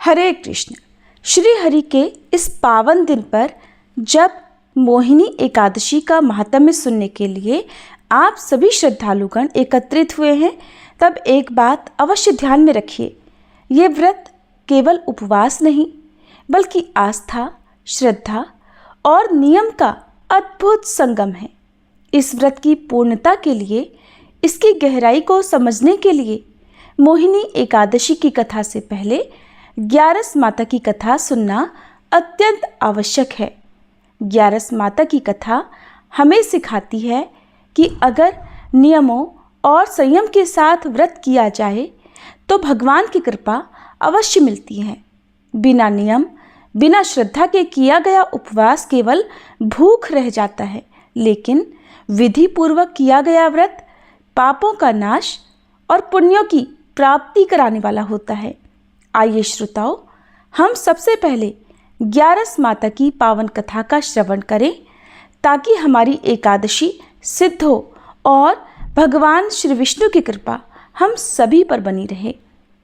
हरे कृष्ण। श्री हरि के इस पावन दिन पर जब मोहिनी एकादशी का महात्म्य सुनने के लिए आप सभी श्रद्धालुगण एकत्रित हुए हैं, तब एक बात अवश्य ध्यान में रखिए। ये व्रत केवल उपवास नहीं, बल्कि आस्था, श्रद्धा और नियम का अद्भुत संगम है। इस व्रत की पूर्णता के लिए, इसकी गहराई को समझने के लिए मोहिनी एकादशी की कथा से पहले ग्यारस माता की कथा सुनना अत्यंत आवश्यक है। ग्यारस माता की कथा हमें सिखाती है कि अगर नियमों और संयम के साथ व्रत किया जाए तो भगवान की कृपा अवश्य मिलती है। बिना नियम, बिना श्रद्धा के किया गया उपवास केवल भूख रह जाता है, लेकिन विधि पूर्वक किया गया व्रत पापों का नाश और पुण्यों की प्राप्ति कराने वाला होता है। आइए श्रोताओ, हम सबसे पहले ग्यारस माता की पावन कथा का श्रवण करें, ताकि हमारी एकादशी सिद्ध हो और भगवान श्री विष्णु की कृपा हम सभी पर बनी रहे।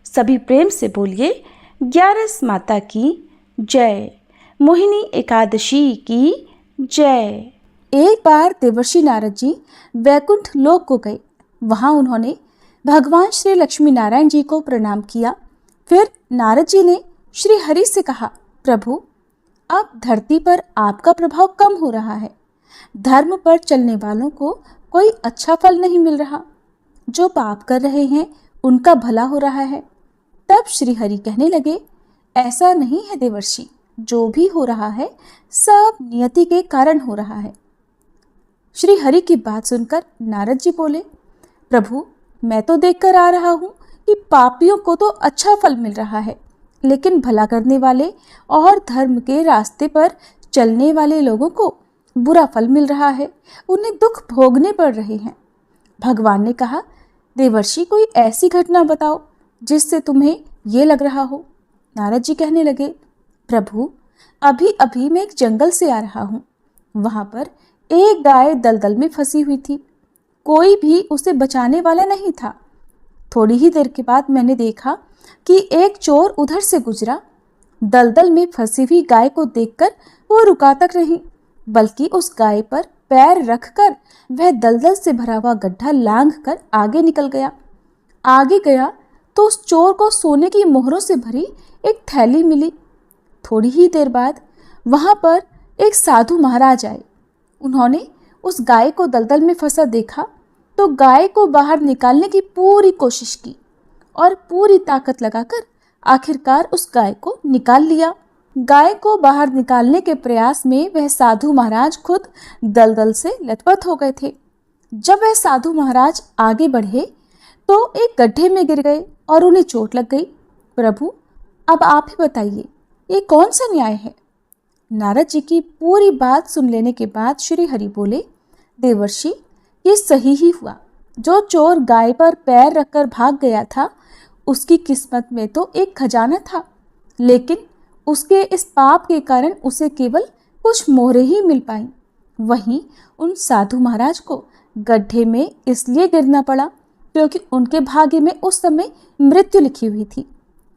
सभी प्रेम से बोलिए, ग्यारस माता की जय, मोहिनी एकादशी की जय। एक बार देवर्षि नारद जी वैकुंठ लोक को गए। वहां उन्होंने भगवान श्री लक्ष्मी नारायण जी को प्रणाम किया। फिर नारद जी ने श्री हरि से कहा, प्रभु, अब धरती पर आपका प्रभाव कम हो रहा है। धर्म पर चलने वालों को कोई अच्छा फल नहीं मिल रहा। जो पाप कर रहे हैं उनका भला हो रहा है। तब श्री हरि कहने लगे, ऐसा नहीं है देवर्षि, जो भी हो रहा है सब नियति के कारण हो रहा है। श्री हरि की बात सुनकर नारद जी बोले, प्रभु, मैं तो देखकर आ रहा हूँ कि पापियों को तो अच्छा फल मिल रहा है, लेकिन भला करने वाले और धर्म के रास्ते पर चलने वाले लोगों को बुरा फल मिल रहा है। उन्हें दुख भोगने पड़ रहे हैं। भगवान ने कहा, देवर्षि, कोई ऐसी घटना बताओ जिससे तुम्हें ये लग रहा हो। नारद जी कहने लगे, प्रभु, अभी अभी मैं एक जंगल से आ रहा हूँ। वहाँ पर एक गाय दलदल में फंसी हुई थी। कोई भी उसे बचाने वाला नहीं था। थोड़ी ही देर के बाद मैंने देखा कि एक चोर उधर से गुजरा। दलदल में फंसी हुई गाय को देखकर वो रुका तक नहीं, बल्कि उस गाय पर पैर रखकर वह दलदल से भरा हुआ गड्ढा लांघकर आगे निकल गया। आगे गया तो उस चोर को सोने की मोहरों से भरी एक थैली मिली। थोड़ी ही देर बाद वहां पर एक साधु महाराज आए। उन्होंने उस गाय को दलदल में फंसा देखा तो गाय को बाहर निकालने की पूरी कोशिश की और पूरी ताकत लगाकर आखिरकार उस गाय को निकाल लिया। गाय को बाहर निकालने के प्रयास में वह साधु महाराज खुद दलदल से लथपथ हो गए थे। जब वह साधु महाराज आगे बढ़े तो एक गड्ढे में गिर गए और उन्हें चोट लग गई। प्रभु, अब आप ही बताइए, ये कौन सा न्याय है? नारद जी की पूरी बात सुन लेने के बाद श्री हरि बोले, देवर्षि, ये सही ही हुआ। जो चोर गाय पर पैर रखकर भाग गया था, उसकी किस्मत में तो एक खजाना था, लेकिन उसके इस पाप के कारण उसे केवल कुछ मोहरें ही मिल पाईं। वहीं उन साधु महाराज को गड्ढे में इसलिए गिरना पड़ा क्योंकि उनके भाग्य में उस समय मृत्यु लिखी हुई थी।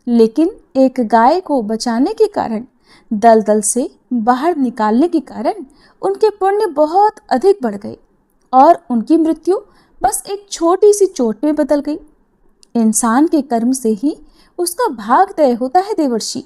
लेकिन एक गाय को बचाने के कारण, दलदल से बाहर निकालने के कारण उनके पुण्य बहुत अधिक बढ़ गए और उनकी मृत्यु बस एक छोटी सी चोट में बदल गई। इंसान के कर्म से ही उसका भाग तय होता है देवर्षि,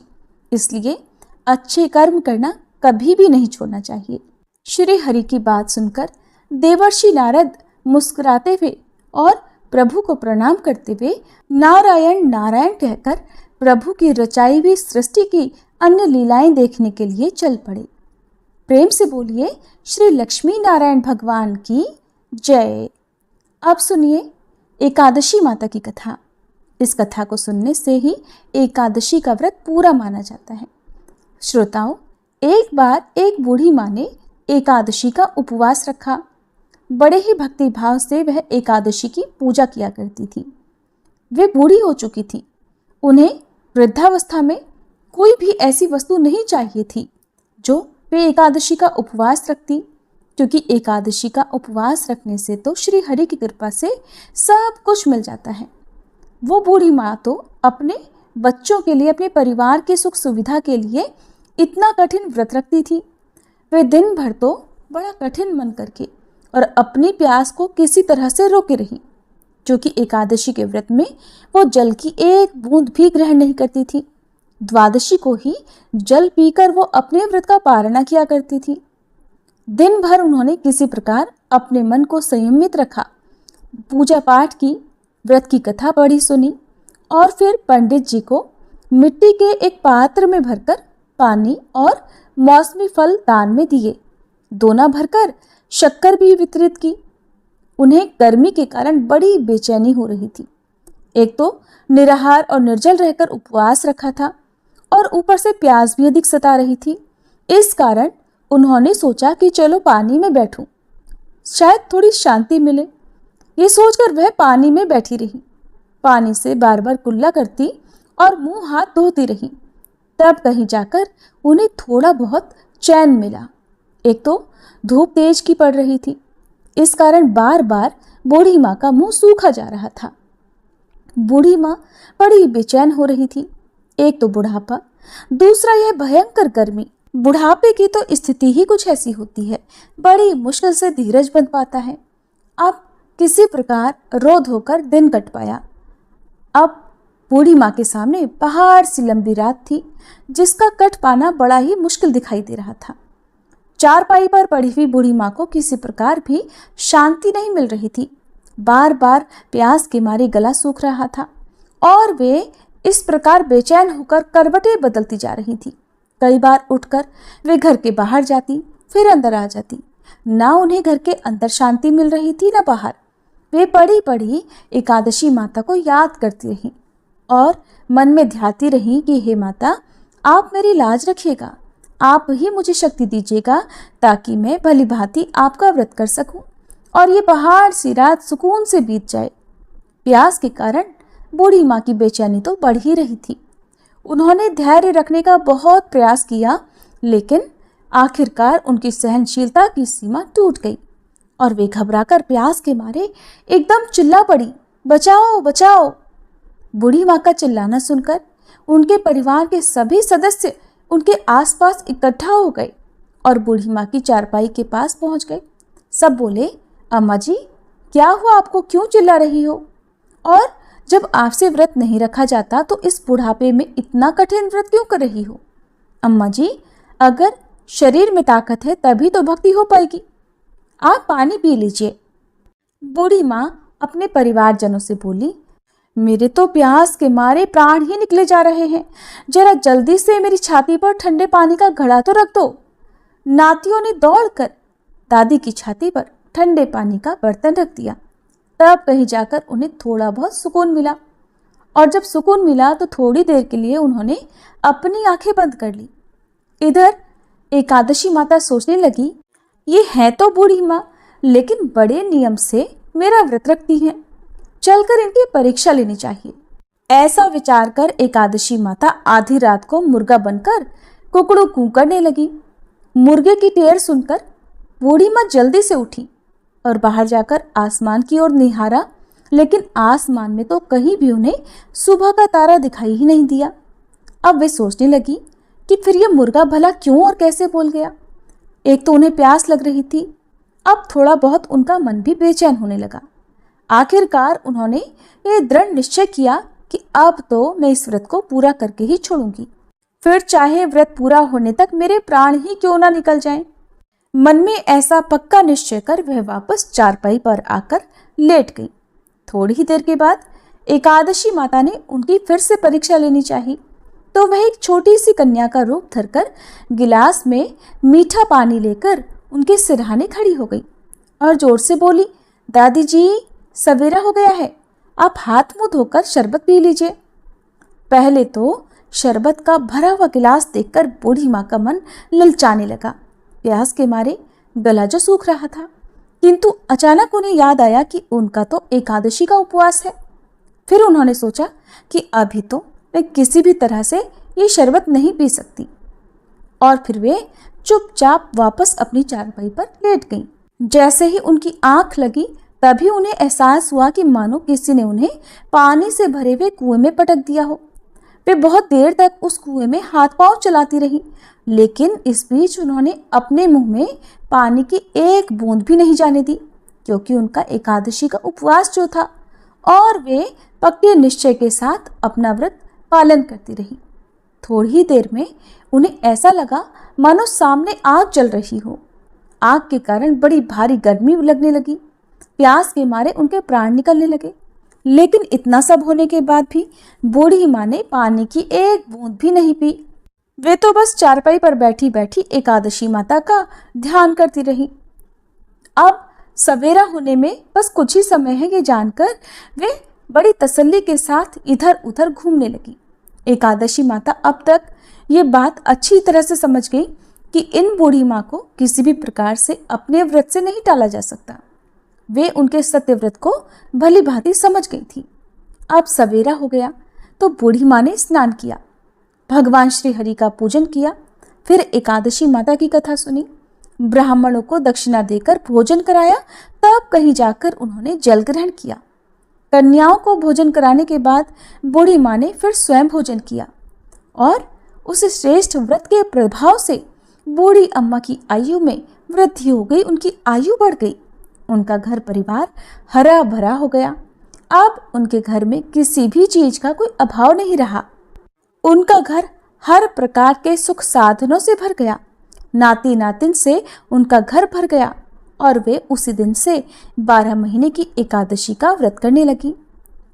इसलिए अच्छे कर्म करना कभी भी नहीं छोड़ना चाहिए। श्री हरि की बात सुनकर देवर्षि नारद मुस्कुराते हुए और प्रभु को प्रणाम करते हुए नारायण नारायण कहकर प्रभु की रचाई हुई सृष्टि की अन्य लीलाएं देखने के लिए चल पड़े। प्रेम से बोलिए, श्री लक्ष्मी नारायण भगवान की जय। अब सुनिए एकादशी माता की कथा। इस कथा को सुनने से ही एकादशी का व्रत पूरा माना जाता है। श्रोताओं, एक बार एक बूढ़ी माँ ने एकादशी का उपवास रखा। बड़े ही भक्ति भाव से वह एकादशी की पूजा किया करती थी। वे बूढ़ी हो चुकी थी। उन्हें वृद्धावस्था में कोई भी ऐसी वस्तु नहीं चाहिए थी जो वे एकादशी का उपवास रखती, क्योंकि एकादशी का उपवास रखने से तो श्री हरि की कृपा से सब कुछ मिल जाता है। वो बूढ़ी माँ तो अपने बच्चों के लिए, अपने परिवार की सुख सुविधा के लिए इतना कठिन व्रत रखती थी। वे दिन भर तो बड़ा कठिन मन करके और अपनी प्यास को किसी तरह से रोके रही, क्योंकि एकादशी के व्रत में वो जल की एक बूंद भी ग्रहण नहीं करती थी। द्वादशी को ही जल पीकर वो अपने व्रत का पारणा किया करती थी। दिन भर उन्होंने किसी प्रकार अपने मन को संयमित रखा, पूजा पाठ की, व्रत की कथा पढ़ी सुनी और फिर पंडित जी को मिट्टी के एक पात्र में भरकर पानी और मौसमी फल दान में दिए। दोना भरकर शक्कर भी वितरित की। उन्हें गर्मी के कारण बड़ी बेचैनी हो रही थी। एक तो निराहार और निर्जल रहकर उपवास रखा था और ऊपर से प्यास भी अधिक सता रही थी। इस कारण उन्होंने सोचा कि चलो पानी में बैठूं, शायद थोड़ी शांति मिले। ये सोचकर वह पानी में बैठी रही, पानी से बार बार कुल्ला करती और मुंह हाथ धोती रही। तब कहीं जाकर उन्हें थोड़ा बहुत चैन मिला। एक तो धूप तेज की पड़ रही थी, इस कारण बार बार बूढ़ी माँ का मुंह सूखा जा रहा था। बूढ़ी माँ बड़ी बेचैन हो रही थी। एक तो बुढ़ापा, दूसरा यह भयंकर गर्मी। बुढ़ापे की तो स्थिति ही कुछ ऐसी होती है, बड़ी मुश्किल से धीरज बंध पाता है। अब किसी प्रकार रो धोकर दिन कट पाया। अब बूढ़ी माँ के सामने पहाड़ सी लंबी रात थी, जिसका कट पाना बड़ा ही मुश्किल दिखाई दे रहा था। चारपाई पर पड़ी हुई बूढ़ी माँ को किसी प्रकार भी शांति नहीं मिल रही थी। बार बार प्यास के मारे गला सूख रहा था और वे इस प्रकार बेचैन होकर करवटें बदलती जा रही थी। कई बार उठकर वे घर के बाहर जाती, फिर अंदर आ जाती। ना उन्हें घर के अंदर शांति मिल रही थी, ना बाहर। वे पड़ी पड़ी एकादशी माता को याद करती रहीं और मन में ध्याती रहीं कि हे माता, आप मेरी लाज रखिएगा, आप ही मुझे शक्ति दीजिएगा ताकि मैं भली भांति आपका व्रत कर सकूं और ये पहाड़ सी रात सुकून से बीत जाए। प्यास के कारण बूढ़ी माँ की बेचैनी तो बढ़ ही रही थी। उन्होंने धैर्य रखने का बहुत प्रयास किया, लेकिन आखिरकार उनकी सहनशीलता की सीमा टूट गई और वे घबराकर प्यास के मारे एकदम चिल्ला पड़ी, बचाओ बचाओ। बूढ़ी माँ का चिल्लाना सुनकर उनके परिवार के सभी सदस्य उनके आसपास इकट्ठा हो गए और बूढ़ी माँ की चारपाई के पास पहुंच गए। सब बोले, अम्मा जी क्या हुआ, आपको क्यों चिल्ला रही हो? और जब आपसे व्रत नहीं रखा जाता तो इस बुढ़ापे में इतना कठिन व्रत क्यों कर रही हो? अम्मा जी, अगर शरीर में ताकत है तभी तो भक्ति हो पाएगी, आप पानी पी लीजिए। बूढ़ी माँ अपने परिवारजनों से बोली, मेरे तो प्यास के मारे प्राण ही निकले जा रहे हैं, जरा जल्दी से मेरी छाती पर ठंडे पानी का घड़ा तो रख दो। नातियों ने दौड़कर दादी की छाती पर ठंडे पानी का बर्तन रख दिया। तब कहीं जाकर उन्हें थोड़ा बहुत सुकून मिला और जब सुकून मिला तो थोड़ी देर के लिए उन्होंने अपनी आंखें बंद कर ली। इधर एकादशी माता सोचने लगी, ये है तो बूढ़ी माँ, लेकिन बड़े नियम से मेरा व्रत रखती हैं, चलकर इनकी परीक्षा लेनी चाहिए। ऐसा विचार कर एकादशी माता आधी रात को मुर्गा बनकर कुकड़ू कू करने लगी। मुर्गे की टेर सुनकर बूढ़ी माँ जल्दी से उठी और बाहर जाकर आसमान की ओर निहारा, लेकिन आसमान में तो कहीं भी उन्हें सुबह का तारा दिखाई ही नहीं दिया। अब वे सोचने लगी कि फिर ये मुर्गा भला क्यों और कैसे बोल गया। एक तो उन्हें प्यास लग रही थी, अब थोड़ा बहुत उनका मन भी बेचैन होने लगा। आखिरकार उन्होंने ये दृढ़ निश्चय किया कि अब तो मैं इस व्रत को पूरा करके ही छोड़ूंगी, फिर चाहे व्रत पूरा होने तक मेरे प्राण ही क्यों ना निकल जाएं। मन में ऐसा पक्का निश्चय कर वह वापस चारपाई पर आकर लेट गई। थोड़ी ही देर के बाद एकादशी माता ने उनकी फिर से परीक्षा लेनी चाहिए, तो वह एक छोटी सी कन्या का रूप धरकर गिलास में मीठा पानी लेकर उनके सिरहाने खड़ी हो गई और जोर से बोली, दादी जी सवेरा हो गया है, आप हाथ मुंह धोकर शरबत पी लीजिए। पहले तो शरबत का भरा हुआ गिलास देखकर बूढ़ी माँ का मन ललचाने लगा। प्यास के मारे गला जो सूख रहा था, किंतु अचानक उन्हें याद आया कि उनका तो एकादशी का उपवास है। फिर उन्होंने सोचा कि अभी तो वे किसी भी तरह से ये शरबत नहीं पी सकती और फिर वे चुपचाप वापस अपनी चारपाई पर लेट गईं। जैसे ही उनकी आंख लगी तभी उन्हें एहसास हुआ कि मानो किसी ने उन्हें पानी से भरे हुए कुएं में पटक दिया हो। वे बहुत देर तक उस कुएं में हाथ पांव चलाती रही, लेकिन इस बीच उन्होंने अपने मुंह में पानी की एक बूंद भी नहीं जाने दी, क्योंकि उनका एकादशी का उपवास जो था, और वे पक्के निश्चय के साथ अपना व्रत पालन करती रही। थोड़ी ही देर में उन्हें ऐसा लगा मानो सामने आग जल रही हो। आग के कारण बड़ी भारी गर्मी लगने लगी। प्यास के मारे उनके प्राण निकलने लगे। लेकिन इतना सब होने के बाद भी बूढ़ी माँ ने पानी की एक बूंद भी नहीं पी। वे तो बस चारपाई पर बैठी बैठी एकादशी माता का ध्यान करती रही। अब सवेरा होने में बस कुछ ही समय है, ये जानकर वे बड़ी तसल्ली के साथ इधर उधर घूमने लगी। एकादशी माता अब तक ये बात अच्छी तरह से समझ गई कि इन बूढ़ी माँ को किसी भी प्रकार से अपने व्रत से नहीं टाला जा सकता। वे उनके सत्य व्रत को भली भांति समझ गई थी। अब सवेरा हो गया तो बूढ़ी माँ ने स्नान किया, भगवान श्री हरि का पूजन किया, फिर एकादशी माता की कथा सुनी, ब्राह्मणों को दक्षिणा देकर भोजन कराया, तब कहीं जाकर उन्होंने जल ग्रहण किया। कन्याओं को भोजन कराने के बाद बूढ़ी माँ ने फिर स्वयं भोजन किया और उस श्रेष्ठ व्रत के प्रभाव से बूढ़ी अम्मा की आयु में वृद्धि हो गई, उनकी आयु बढ़ गई। उनका घर परिवार हरा भरा हो गया। अब उनके घर में किसी भी चीज का कोई अभाव नहीं रहा। उनका घर हर प्रकार के सुख साधनों से भर गया। नाती नातिन से उनका घर भर गया और वे उसी दिन से 12 महीने की एकादशी का व्रत करने लगी।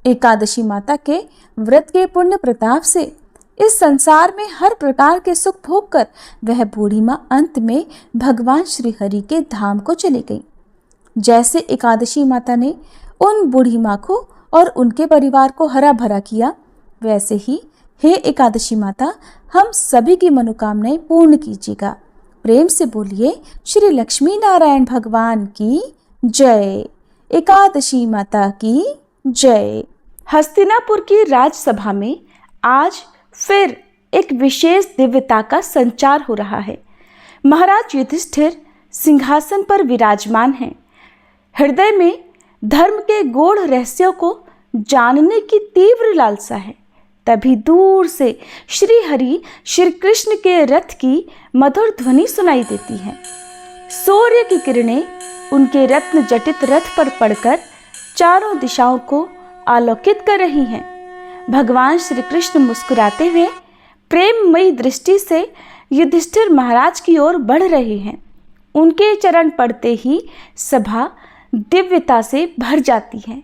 एकादशी माता के व्रत के पुण्य प्रताप से इस संसार में हर प्रकार के सुख भोग कर वह बूढ़ी माँ अंत में भगवान श्री हरि के धाम को चली गई। जैसे एकादशी माता ने उन बूढ़ी माँ को और उनके परिवार को हरा भरा किया, वैसे ही हे एकादशी माता, हम सभी की मनोकामनाएं पूर्ण कीजिएगा। प्रेम से बोलिए श्री लक्ष्मी नारायण भगवान की जय। एकादशी माता की जय। हस्तिनापुर की राजसभा में आज फिर एक विशेष दिव्यता का संचार हो रहा है। महाराज युधिष्ठिर सिंहासन पर विराजमान हैं। हृदय में धर्म के गूढ़ रहस्यों को जानने की तीव्र लालसा है। तभी दूर से श्री हरि श्री कृष्ण के रथ की मधुर ध्वनि सुनाई देती है। सूर्य की किरणें उनके रत्न जटित रथ पर पड़कर चारों दिशाओं को आलोकित कर रही हैं। भगवान श्री कृष्ण मुस्कुराते हुए प्रेममयी दृष्टि से युधिष्ठिर महाराज की ओर बढ़ रहे हैं। उनके चरण पड़ते ही सभा दिव्यता से भर जाती है।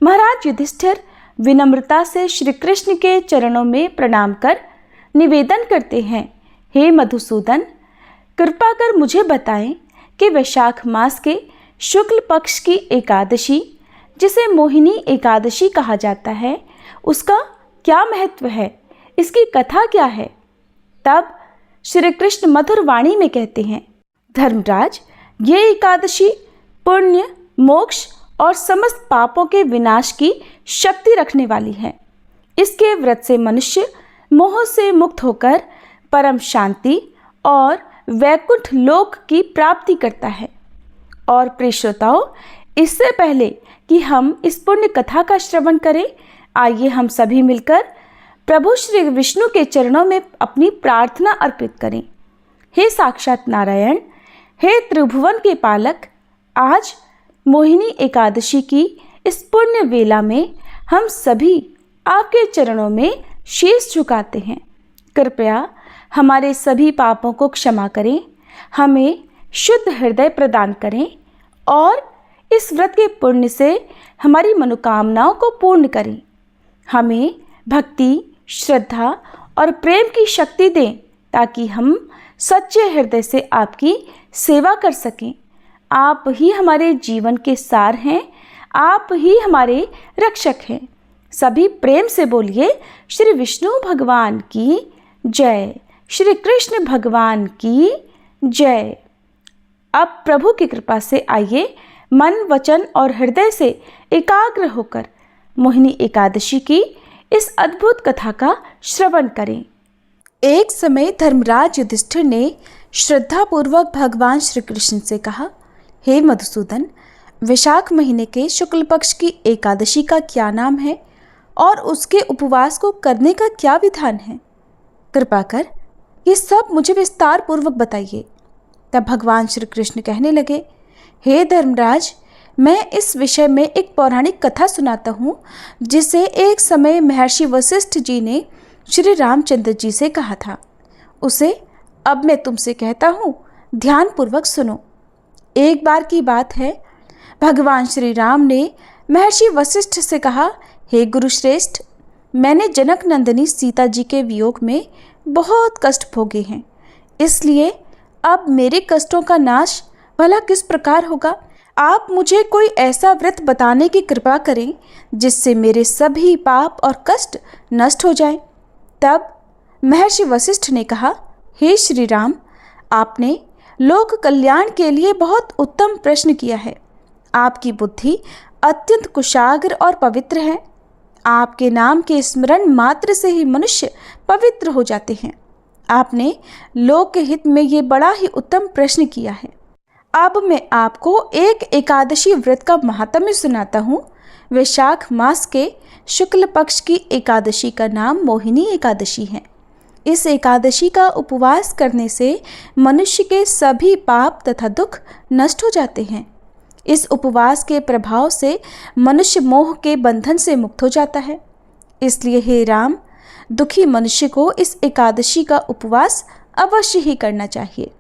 महाराज युधिष्ठिर विनम्रता से श्री कृष्ण के चरणों में प्रणाम कर निवेदन करते हैं, हे मधुसूदन, कृपा कर मुझे बताएं कि वैशाख मास के शुक्ल पक्ष की एकादशी, जिसे मोहिनी एकादशी कहा जाता है, उसका क्या महत्व है, इसकी कथा क्या है। तब श्री कृष्ण मधुर वाणी में कहते हैं, धर्मराज, ये एकादशी पुण्य, मोक्ष और समस्त पापों के विनाश की शक्ति रखने वाली है। इसके व्रत से मनुष्य मोह से मुक्त होकर परम शांति और वैकुंठ लोक की प्राप्ति करता है। और प्रिय श्रोताओं, इससे पहले कि हम इस पुण्य कथा का श्रवण करें, आइए हम सभी मिलकर प्रभु श्री विष्णु के चरणों में अपनी प्रार्थना अर्पित करें। हे साक्षात नारायण, हे त्रिभुवन के पालक, आज मोहिनी एकादशी की इस पुण्य वेला में हम सभी आपके चरणों में शीश झुकाते हैं। कृपया हमारे सभी पापों को क्षमा करें, हमें शुद्ध हृदय प्रदान करें और इस व्रत के पुण्य से हमारी मनोकामनाओं को पूर्ण करें। हमें भक्ति, श्रद्धा और प्रेम की शक्ति दें ताकि हम सच्चे हृदय से आपकी सेवा कर सकें। आप ही हमारे जीवन के सार हैं, आप ही हमारे रक्षक हैं। सभी प्रेम से बोलिए श्री विष्णु भगवान की जय, श्री कृष्ण भगवान की जय। अब प्रभु की कृपा से आइए मन, वचन और हृदय से एकाग्र होकर मोहिनी एकादशी की इस अद्भुत कथा का श्रवण करें। एक समय धर्मराज युधिष्ठिर ने श्रद्धापूर्वक भगवान श्री कृष्ण से कहा, हे मधुसूदन, वैशाख महीने के शुक्ल पक्ष की एकादशी का क्या नाम है और उसके उपवास को करने का क्या विधान है? कृपा कर ये सब मुझे विस्तार पूर्वक बताइए। तब भगवान श्री कृष्ण कहने लगे, हे धर्मराज, मैं इस विषय में एक पौराणिक कथा सुनाता हूँ जिसे एक समय महर्षि वशिष्ठ जी ने श्री रामचंद्र जी से कहा था। उसे अब मैं तुमसे कहता हूँ, ध्यानपूर्वक सुनो। एक बार की बात है, भगवान श्री राम ने महर्षि वशिष्ठ से कहा, हे गुरुश्रेष्ठ, मैंने जनक नंदिनी सीता जी के वियोग में बहुत कष्ट भोगे हैं, इसलिए अब मेरे कष्टों का नाश भला किस प्रकार होगा? आप मुझे कोई ऐसा व्रत बताने की कृपा करें जिससे मेरे सभी पाप और कष्ट नष्ट हो जाएं। तब महर्षि वशिष्ठ ने कहा, हे श्री राम, आपने लोक कल्याण के लिए बहुत उत्तम प्रश्न किया है। आपकी बुद्धि अत्यंत कुशाग्र और पवित्र है। आपके नाम के स्मरण मात्र से ही मनुष्य पवित्र हो जाते हैं। आपने लोक हित में ये बड़ा ही उत्तम प्रश्न किया है। अब मैं आपको एक एकादशी व्रत का महात्म्य सुनाता हूँ। वैशाख मास के शुक्ल पक्ष की एकादशी का नाम मोहिनी एकादशी है। इस एकादशी का उपवास करने से मनुष्य के सभी पाप तथा दुख नष्ट हो जाते हैं। इस उपवास के प्रभाव से मनुष्य मोह के बंधन से मुक्त हो जाता है। इसलिए हे राम, दुखी मनुष्य को इस एकादशी का उपवास अवश्य ही करना चाहिए।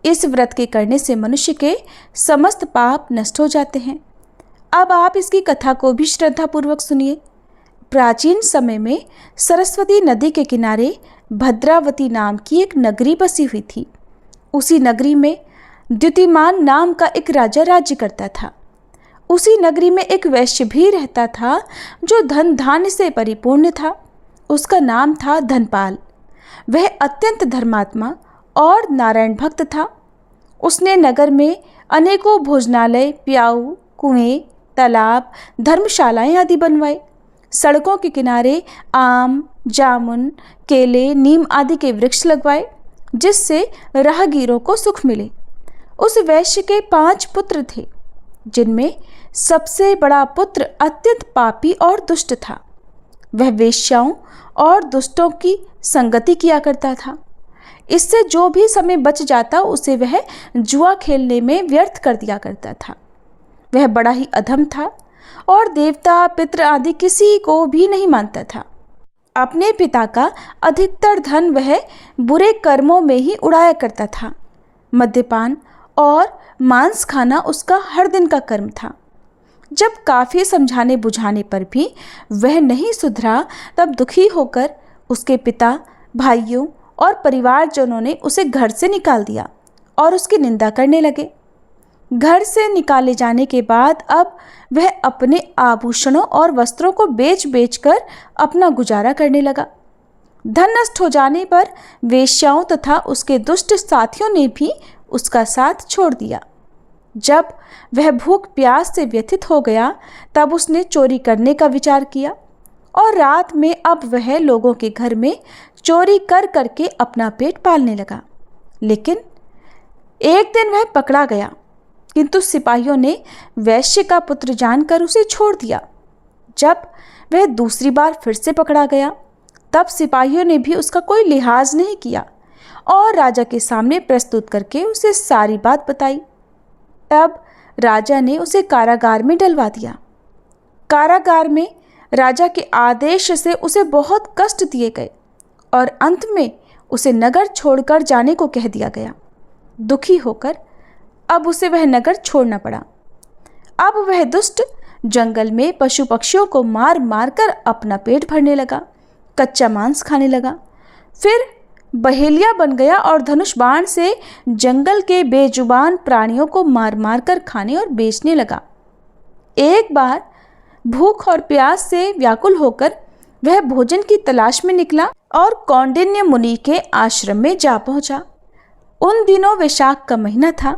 इस व्रत के करने से मनुष्य के समस्त पाप नष्ट हो जाते हैं। अब आप इसकी कथा को भी श्रद्धापूर्वक सुनिए। प्राचीन समय में सरस्वती नदी के किनारे भद्रावती नाम की एक नगरी बसी हुई थी। उसी नगरी में द्युतिमान नाम का एक राजा राज्य करता था। उसी नगरी में एक वैश्य भी रहता था जो धन धान्य से परिपूर्ण था। उसका नाम था धनपाल। वह अत्यंत धर्मात्मा और नारायण भक्त था। उसने नगर में अनेकों भोजनालय, प्याऊ, कुएं, तालाब, धर्मशालाएं आदि बनवाए। सड़कों के किनारे आम, जामुन, केले, नीम आदि के वृक्ष लगवाए जिससे राहगीरों को सुख मिले। उस वैश्य के 5 पुत्र थे, जिनमें सबसे बड़ा पुत्र अत्यंत पापी और दुष्ट था। वह वेश्याओं और दुष्टों की संगति किया करता था। इससे जो भी समय बच जाता उसे वह जुआ खेलने में व्यर्थ कर दिया करता था। वह बड़ा ही अधम था और देवता, पितृ आदि किसी को भी नहीं मानता था। अपने पिता का अधिकतर धन वह बुरे कर्मों में ही उड़ाया करता था। मद्यपान और मांस खाना उसका हर दिन का कर्म था। जब काफ़ी समझाने बुझाने पर भी वह नहीं सुधरा, तब दुखी होकर उसके पिता, भाइयों और परिवारजनों ने उसे घर से निकाल दिया और उसकी निंदा करने लगे। घर से निकाले जाने के बाद अब वह अपने आभूषणों और वस्त्रों को बेच बेच कर अपना गुजारा करने लगा। धन नष्ट हो जाने पर वेश्याओं तथा उसके दुष्ट साथियों ने भी उसका साथ छोड़ दिया। जब वह भूख प्यास से व्यथित हो गया, तब उसने चोरी करने का विचार किया और रात में अब वह लोगों के घर में चोरी कर करके अपना पेट पालने लगा। लेकिन एक दिन वह पकड़ा गया, किंतु सिपाहियों ने वैश्य का पुत्र जानकर उसे छोड़ दिया। जब वह दूसरी बार फिर से पकड़ा गया, तब सिपाहियों ने भी उसका कोई लिहाज नहीं किया और राजा के सामने प्रस्तुत करके उसे सारी बात बताई। तब राजा ने उसे कारागार में डलवा दिया। कारागार में राजा के आदेश से उसे बहुत कष्ट दिए गए और अंत में उसे नगर छोड़कर जाने को कह दिया गया। दुखी होकर अब उसे वह नगर छोड़ना पड़ा। अब वह दुष्ट जंगल में पशु पक्षियों को मार मार कर अपना पेट भरने लगा, कच्चा मांस खाने लगा। फिर बहेलिया बन गया और धनुष बाण से जंगल के बेजुबान प्राणियों को मार मार कर खाने और बेचने लगा। एक बार भूख और प्यास से व्याकुल होकर वह भोजन की तलाश में निकला और कौंडिन्य मुनि के आश्रम में जा पहुंचा। उन दिनों वैशाख का महीना था।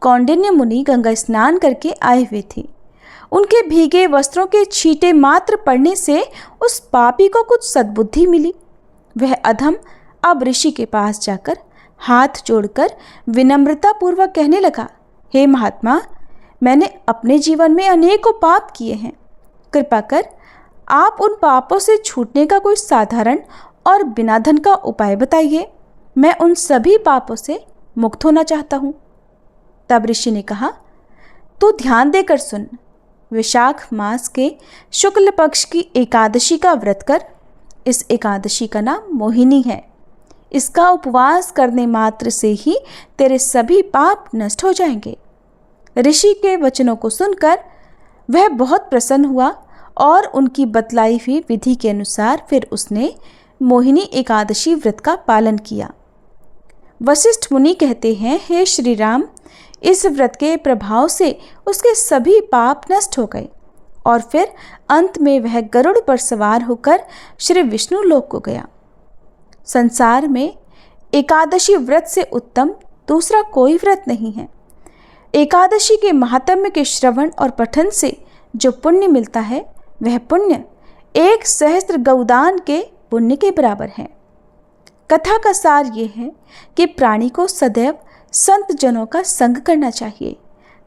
कौंडिन्य मुनि गंगा स्नान करके आए हुए थे। उनके भीगे वस्त्रों के छींटे मात्र पड़ने से उस पापी को कुछ सद्बुद्धि मिली। वह अधम अब ऋषि के पास जाकर हाथ जोड़कर विनम्रतापूर्वक कहने लगा, हे महात्मा, मैंने अपने जीवन में अनेकों पाप किए हैं। कृपा कर आप उन पापों से छूटने का कोई साधारण और बिना धन का उपाय बताइए। मैं उन सभी पापों से मुक्त होना चाहता हूँ। तब ऋषि ने कहा, तू ध्यान देकर सुन। वैशाख मास के शुक्ल पक्ष की एकादशी का व्रत कर। इस एकादशी का नाम मोहिनी है। इसका उपवास करने मात्र से ही तेरे सभी पाप नष्ट हो जाएंगे। ऋषि के वचनों को सुनकर वह बहुत प्रसन्न हुआ और उनकी बतलाई हुई विधि के अनुसार फिर उसने मोहिनी एकादशी व्रत का पालन किया। वशिष्ठ मुनि कहते हैं, हे श्री राम, इस व्रत के प्रभाव से उसके सभी पाप नष्ट हो गए और फिर अंत में वह गरुड़ पर सवार होकर श्री विष्णु लोक को गया। संसार में एकादशी व्रत से उत्तम दूसरा कोई व्रत नहीं है। एकादशी के महात्म्य के श्रवण और पठन से जो पुण्य मिलता है वह पुण्य 1,000 गौदान के पुण्य के बराबर है। कथा का सार ये है कि प्राणी को सदैव संत जनों का संग करना चाहिए।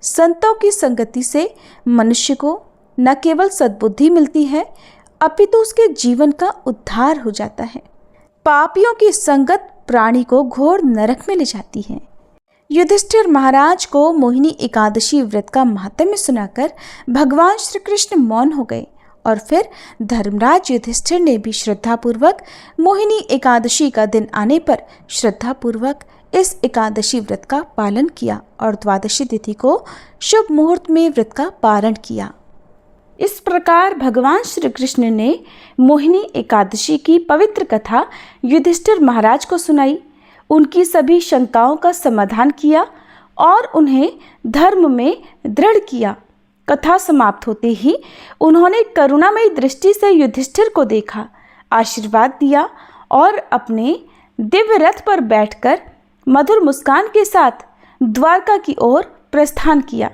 संतों की संगति से मनुष्य को न केवल सद्बुद्धि मिलती है अपितु उसके जीवन का उद्धार हो जाता है। पापियों की संगत प्राणी को घोर नरक में ले जाती है। युधिष्ठिर महाराज को मोहिनी एकादशी व्रत का महात्म्य सुनाकर भगवान श्री कृष्ण मौन हो गए और फिर धर्मराज युधिष्ठिर ने भी श्रद्धापूर्वक मोहिनी एकादशी का दिन आने पर श्रद्धापूर्वक इस एकादशी व्रत का पालन किया और द्वादशी तिथि को शुभ मुहूर्त में व्रत का पारण किया। इस प्रकार भगवान श्री कृष्ण ने मोहिनी एकादशी की पवित्र कथा युधिष्ठिर महाराज को सुनाई, उनकी सभी शंकाओं का समाधान किया और उन्हें धर्म में दृढ़ किया। कथा समाप्त होते ही उन्होंने करुणामयी दृष्टि से युधिष्ठिर को देखा, आशीर्वाद दिया और अपने दिव्य रथ पर बैठकर मधुर मुस्कान के साथ द्वारका की ओर प्रस्थान किया।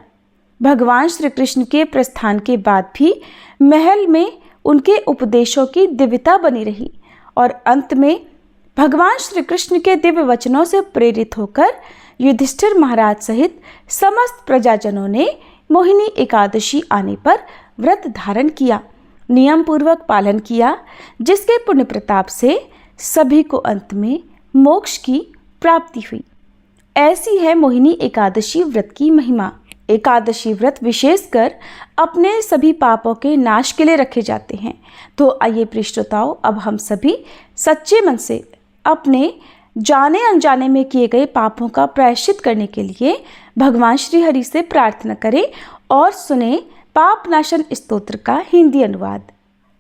भगवान श्री कृष्ण के प्रस्थान के बाद भी महल में उनके उपदेशों की दिव्यता बनी रही और अंत में भगवान श्री कृष्ण के दिव्य वचनों से प्रेरित होकर युधिष्ठिर महाराज सहित समस्त प्रजाजनों ने मोहिनी एकादशी आने पर व्रत धारण किया, नियम पूर्वक पालन किया, जिसके पुण्य प्रताप से सभी को अंत में मोक्ष की प्राप्ति हुई। ऐसी है मोहिनी एकादशी व्रत की महिमा। एकादशी व्रत विशेषकर अपने सभी पापों के नाश के लिए रखे जाते हैं। तो आइए प्रिय श्रोताओं, अब हम सभी सच्चे मन से अपने जाने अनजाने में किए गए पापों का प्रायश्चित करने के लिए भगवान श्री हरि से प्रार्थना करें और सुने पाप नाशन स्तोत्र का हिंदी अनुवाद।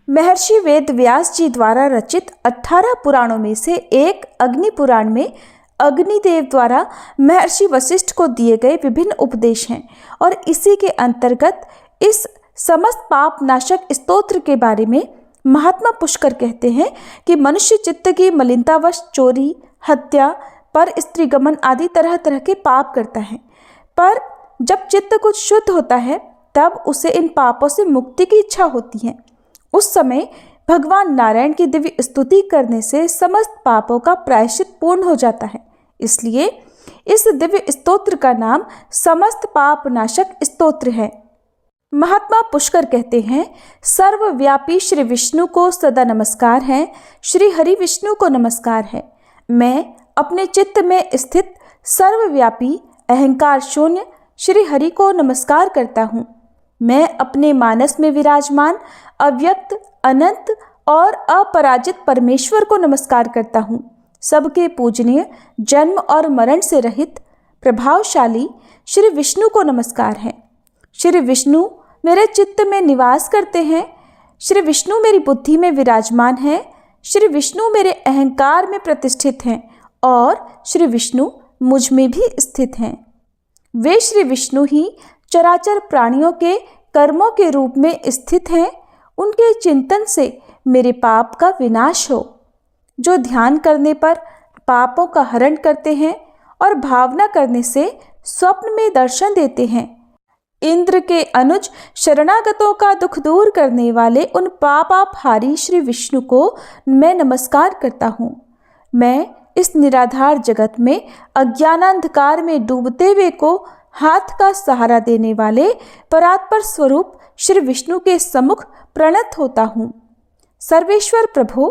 महर्षि वेद व्यास जी द्वारा रचित 18 पुराणों में से एक अग्नि पुराण में अग्निदेव द्वारा महर्षि वशिष्ठ को दिए गए विभिन्न उपदेश हैं और इसी के अंतर्गत इस समस्त पाप नाशक स्तोत्र के बारे में महात्मा पुष्कर कहते हैं कि मनुष्य चित्त की मलिनतावश चोरी, हत्या, पर स्त्री गमन आदि तरह तरह के पाप करता है, पर जब चित्त कुछ शुद्ध होता है तब उसे इन पापों से मुक्ति की इच्छा होती है। उस समय भगवान नारायण की दिव्य स्तुति करने से समस्त पापों का प्रायश्चित पूर्ण हो जाता है। इसलिए इस दिव्य स्तोत्र का नाम समस्त पाप नाशक स्तोत्र है। महात्मा पुष्कर कहते हैं, सर्वव्यापी श्री विष्णु को सदा नमस्कार है, श्री हरि विष्णु को नमस्कार है। मैं अपने चित्त में स्थित सर्वव्यापी अहंकार शून्य श्री हरि को नमस्कार करता हूँ। मैं अपने मानस में विराजमान अव्यक्त, अनंत और अपराजित परमेश्वर को नमस्कार करता हूँ। सबके पूजनीय, जन्म और मरण से रहित, प्रभावशाली श्री विष्णु को नमस्कार है। श्री विष्णु मेरे चित्त में निवास करते हैं। श्री विष्णु मेरी बुद्धि में विराजमान है। श्री विष्णु मेरे अहंकार में प्रतिष्ठित हैं और श्री विष्णु मुझ में भी स्थित हैं। वे श्री विष्णु ही चराचर प्राणियों के कर्मों के रूप में स्थित हैं। उनके चिंतन से मेरे पाप का विनाश हो। जो ध्यान करने पर पापों का हरण करते हैं और भावना करने से स्वप्न में दर्शन देते हैं। इंद्र के अनुज शरणागतों का दुख दूर करने वाले उन पापापहारी श्री विष्णु को मैं नमस्कार करता हूँ। मैं इस निराधार जगत में अज्ञानांधकार में डूबते हुए को हाथ का सहारा देने वाले परात्पर स्वरूप श्री विष्णु के सम्मुख प्रणत होता हूँ। सर्वेश्वर प्रभु,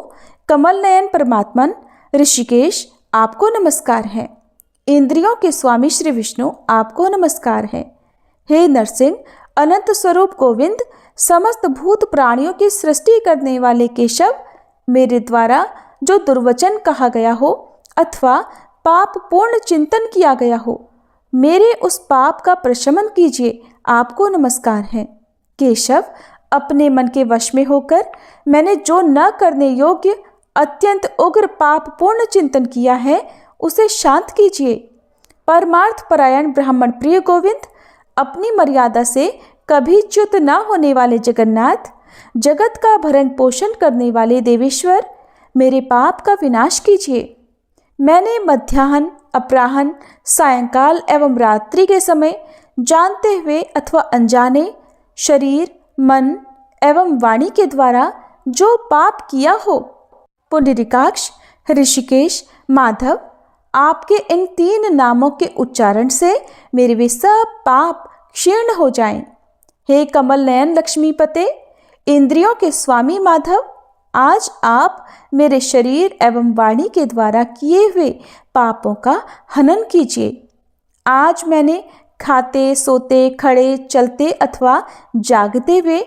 कमल नयन परमात्मन, ऋषिकेश आपको नमस्कार है। इंद्रियों के स्वामी श्री विष्णु आपको नमस्कार है। हे नरसिंह, अनंत स्वरूप गोविंद, समस्त भूत प्राणियों की सृष्टि करने वाले केशव, मेरे द्वारा जो दुर्वचन कहा गया हो अथवा पाप पूर्ण चिंतन किया गया हो, मेरे उस पाप का प्रशमन कीजिए, आपको नमस्कार है। केशव, अपने मन के वश में होकर मैंने जो न करने योग्य अत्यंत उग्र पाप पूर्ण चिंतन किया है, उसे शांत कीजिए। परमार्थ परायण ब्राह्मण प्रिय गोविंद, अपनी मर्यादा से कभी च्युत न होने वाले जगन्नाथ, जगत का भरण पोषण करने वाले देवेश्वर, मेरे पाप का विनाश कीजिए। मैंने मध्याह्न, अपराह्न, सायंकाल एवं रात्रि के समय जानते हुए अथवा अनजाने शरीर, मन एवं वाणी के द्वारा जो पाप किया हो, पुंडरीकाक्ष, ऋषिकेश, माधव, आपके इन 3 नामों के उच्चारण से मेरे वे सब पाप क्षीण हो जाएं। हे कमल नयन लक्ष्मीपते, इंद्रियों के स्वामी माधव, आज आप मेरे शरीर एवं वाणी के द्वारा किए हुए पापों का हनन कीजिए। आज मैंने खाते, सोते, खड़े, चलते अथवा जागते हुए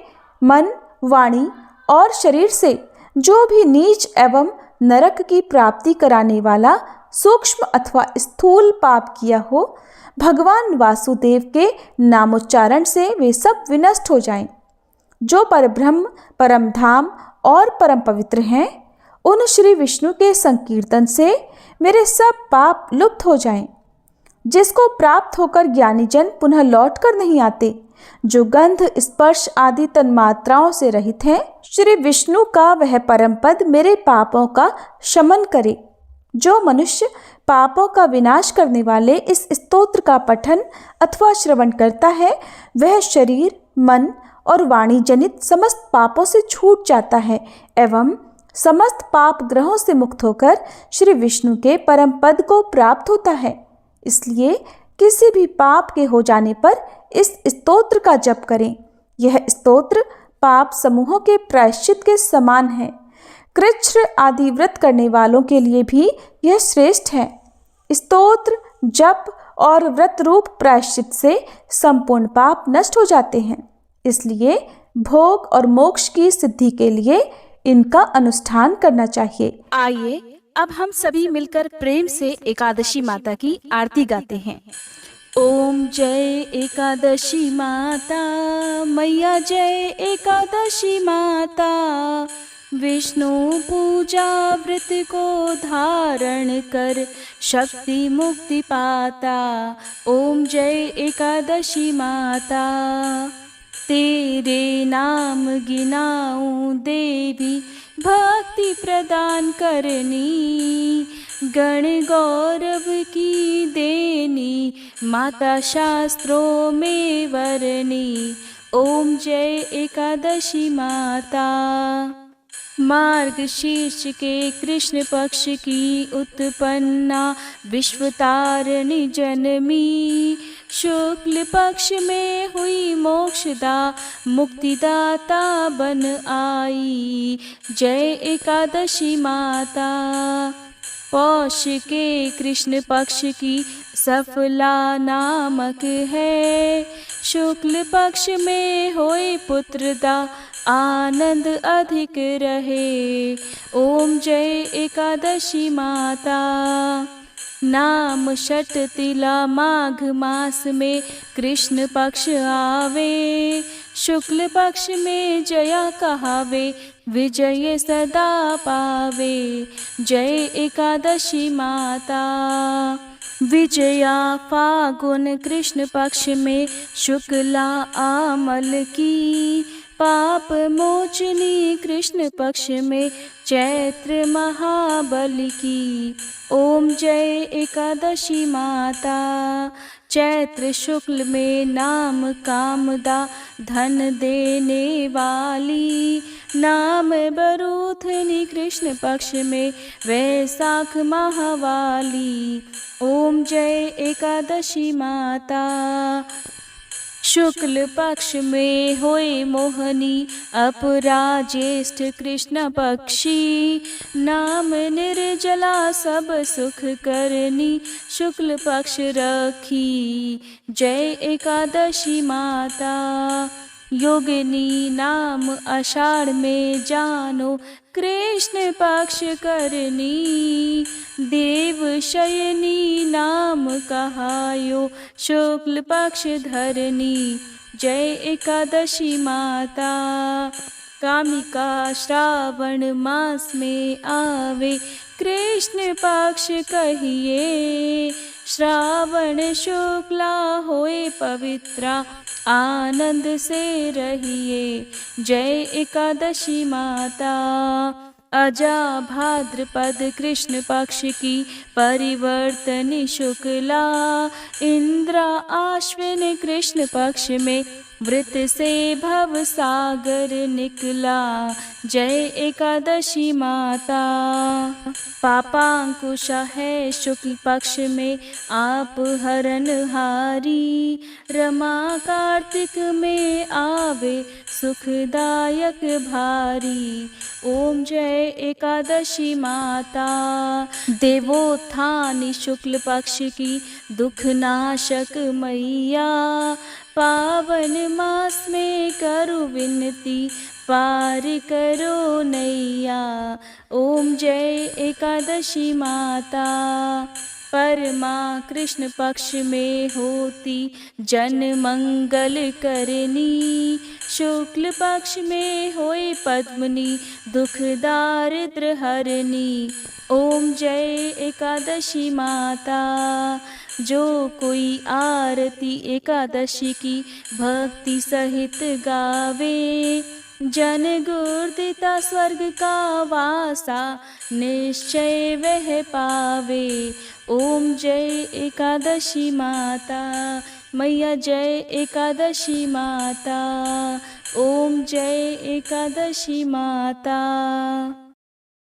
मन, वाणी और शरीर से जो भी नीच एवं नरक की प्राप्ति कराने वाला सूक्ष्म अथवा स्थूल पाप किया हो, भगवान वासुदेव के नामोच्चारण से वे सब विनष्ट हो जाएं। जो परब्रह्म, परम धाम और परम पवित्र हैं, उन श्री विष्णु के संकीर्तन से मेरे सब पाप लुप्त हो जाएं। जिसको प्राप्त होकर ज्ञानी जन पुनः लौट कर नहीं आते, जो गंध, स्पर्श आदि तन्मात्राओं से रहित हैं, श्री विष्णु का वह परम पद मेरे पापों का शमन करे। जो मनुष्य पापों का विनाश करने वाले इस स्तोत्र का पठन अथवा श्रवण करता है, वह शरीर, मन और वाणी जनित समस्त पापों से छूट जाता है एवं समस्त पाप ग्रहों से मुक्त होकर श्री विष्णु के परम पद को प्राप्त होता है। इसलिए किसी भी पाप के हो जाने पर इस स्तोत्र का जप करें। यह स्तोत्र पाप समूहों के प्रायश्चित के समान है। कृच्छ्र आदि व्रत करने वालों के लिए भी यह श्रेष्ठ है। स्तोत्र, जप और व्रत रूप प्रायश्चित से संपूर्ण पाप नष्ट हो जाते हैं। इसलिए भोग और मोक्ष की सिद्धि के लिए इनका अनुष्ठान करना चाहिए। आइए अब हम सभी मिलकर प्रेम से एकादशी माता की आरती गाते हैं। ओम जय एकादशी माता, मैया जय एकादशी माता, विष्णु पूजा व्रत को धारण कर शक्ति मुक्ति पाता। ओम जय एकादशी माता, तेरे नाम गिनाऊं देवी, भक्ति प्रदान करनी, गण गौरव की देनी, माता शास्त्रों में वरनी। ओम जय एकादशी माता। मार्गशीर्ष के कृष्ण पक्ष की उत्पन्ना, विश्वतारिणी जनमी, शुक्ल पक्ष में हुई मोक्षदा, मुक्तिदाता बन आई। जय एकादशी माता। पौष के कृष्ण पक्ष की सफला नामक है, शुक्ल पक्ष में होए पुत्रदा, आनंद अधिक रहे। ओम जय एकादशी माता। नाम षट तिला माघ मास में कृष्ण पक्ष आवे, शुक्ल पक्ष में जया कहावे, विजय सदा पावे। जय एकादशी माता। विजया फागुन कृष्ण पक्ष में शुक्ला आमल की, पाप मोचनी कृष्ण पक्ष में चैत्र महाबली की। ओम जय एकादशी माता। चैत्र शुक्ल में नाम कामदा, धन देने वाली, नाम बरूथनी कृष्ण पक्ष में वैशाख महावाली। ओम जय एकादशी माता। शुक्ल पक्ष में होए मोहनी, अपराजेष्ठ कृष्ण पक्षी। नाम निर्जला सब सुख करनी, शुक्ल पक्ष रखी जय एकादशी माता। योगिनी नाम आषाढ़ में जानो, कृष्ण पक्ष करनी। देव शयनी नाम कहायो, शुक्ल पक्ष धरनी जय एकादशी माता। कामिका श्रावण मास में आवे, कृष्ण पक्ष कहिए। श्रावण शुक्ला होए पवित्रा, आनंद से रहिए जय एकादशी माता। अजा भाद्रपद कृष्ण पक्ष की, परिवर्तन शुक्ला। इंद्रा आश्विन कृष्ण पक्ष में, व्रत से भव सागर निकला जय एकादशी माता। पापांकुशा है शुक्ल पक्ष में, आप हरनहारी। रमा कार्तिक में आवे, सुखदायक भारी ओम जय एकादशी माता। देवोत्थानी शुक्ल पक्ष की, दुख नाशक मैया। पावन मास में करो विनती, पार करो नैया ओम जय एकादशी माता। परमा कृष्ण पक्ष में होती, जन मंगल करनी। शुक्ल पक्ष में होए पद्मनी, दुख दारिद्र हरनी ओम जय एकादशी माता। जो कोई आरती एकादशी की, भक्ति सहित गावे। जन गुरुदिता स्वर्ग का वासा, निश्चय वह पावे ओम जय एकादशी माता। मैया जय एकादशी माता, ओम जय एकादशी माता।